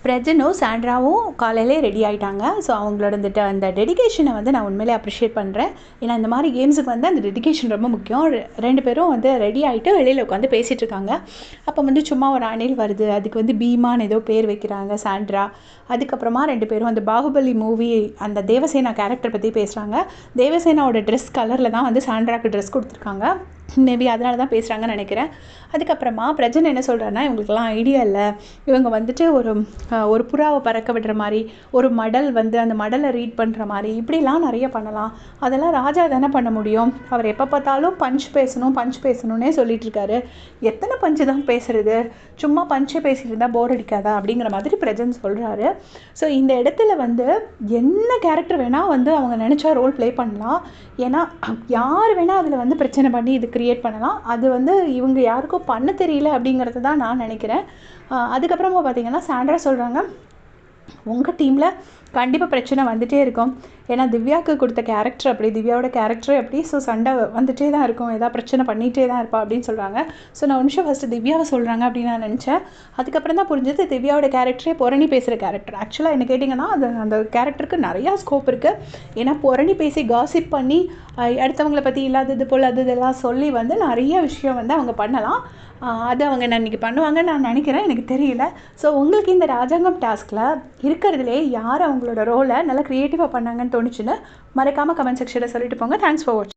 பிரஜனும் சாண்ட்ராவும் காலையிலே ரெடி ஆகிட்டாங்க. ஸோ அவங்களோட அந்த டெடிகேஷனை வந்து நான் உண்மையிலே அப்ரிஷியேட் பண்ணுறேன். ஏன்னா இந்த மாதிரி கேம்ஸுக்கு வந்து அந்த டெடிகேஷன் ரொம்ப முக்கியம். 2 பேரும் வந்து ரெடி ஆகிட்டு வெளியில் உட்காந்து பேசிகிட்டு இருக்காங்க. அப்போ வந்து சும்மா ஒரு அணில் வருது, அதுக்கு வந்து பீமான்னு ஏதோ பேர் வைக்கிறாங்க சாண்ட்ரா. அதுக்கப்புறமா 2 பேரும் அந்த பாகுபலி மூவி அந்த தேவசேனா கேரக்டர் பற்றி பேசுகிறாங்க. தேவசேனாவோட ட்ரெஸ் கலரில் தான் வந்து சாண்ட்ராக்கு ட்ரெஸ் கொடுத்துருக்காங்க. மேபி அதனால தான் பேசுகிறாங்கன்னு நினைக்கிறேன். அதுக்கப்புறமா பிரஜன் என்ன சொல்கிறாருன்னா, இவங்களுக்கெல்லாம் ஐடியா இல்லை, இவங்க வந்துட்டு ஒரு புறாவை பறக்க விடுற மாதிரி, ஒரு மடல் வந்து அந்த மடலை ரீட் பண்ணுற மாதிரி இப்படிலாம் நிறைய பண்ணலாம். அதெல்லாம் ராஜா தானே பண்ண முடியும். அவர் எப்போ பார்த்தாலும் பஞ்ச் பேசணும்னே சொல்லிட்டு இருக்காரு. எத்தனை பஞ்சு தான் பேசுறது, சும்மா பஞ்சே பேசிட்டு இருந்தால் போர் அடிக்காதா அப்படிங்கிற மாதிரி பிரஜன் சொல்கிறாரு. ஸோ இந்த இடத்துல வந்து என்ன கேரக்டர் வேணால் வந்து அவங்க நினச்சா ரோல் ப்ளே பண்ணலாம். ஏன்னா யார் வேணால் அதில் வந்து பிரச்சனை பண்ணி இது க்ரியேட் பண்ணலாம். அது வந்து இவங்க யாருக்கும் பண்ண தெரியல அப்படிங்கிறது தான் நான் நினைக்கிறேன். அதுக்கப்புறமா பார்த்தீங்கன்னா சாண்ட்ரா சொல்கிறாங்க, உங்கள் டீமில் கண்டிப்பாக பிரச்சனை வந்துகிட்டே இருக்கும். ஏன்னா திவ்யாவுக்கு கொடுத்த கேரக்டர் அப்படி, திவ்யாவோட கேரக்டர் அப்படி. ஸோ சண்டை வந்துகிட்டே தான் இருக்கும், ஏதாவது பிரச்சனை பண்ணிகிட்டே தான் இருப்பா அப்படின்னு சொல்கிறாங்க. ஸோ நான் ஒரு நிமிஷம் ஃபஸ்ட்டு திவ்யாவை சொல்கிறாங்க அப்படின்னு நான் நினச்சேன். அதுக்கப்புறம் தான் புரிஞ்சது திவ்யாவோட கேரக்டரே புரணி பேசுகிற கேரக்டர். ஆக்சுவலாக என்ன கேட்டிங்கன்னா அந்த கேரக்டருக்கு நிறையா ஸ்கோப் இருக்குது. ஏன்னா புரணி பேசி காசிப் பண்ணி அடுத்தவங்களை பற்றி இல்லாதது போல் அது இதெல்லாம் சொல்லி வந்து நிறைய விஷயம் வந்து அவங்க பண்ணலாம். அது அவங்க நான் இன்றைக்கி பண்ணுவாங்கன்னு நான் நினைக்கிறேன், எனக்கு தெரியல. ஸோ உங்களுக்கு இந்த ராஜாங்கம் டாஸ்கில் இருக்கிறதுலே யார் அவங்களோட ரோலை நல்லா க்ரியேட்டிவாக பண்ணாங்கன்னு தோணுச்சுன்னு மறக்காமல் கமெண்ட் செக்ஷனில் சொல்லிட்டு போங்க. தேங்க்ஸ் ஃபார் வாட்சிங்.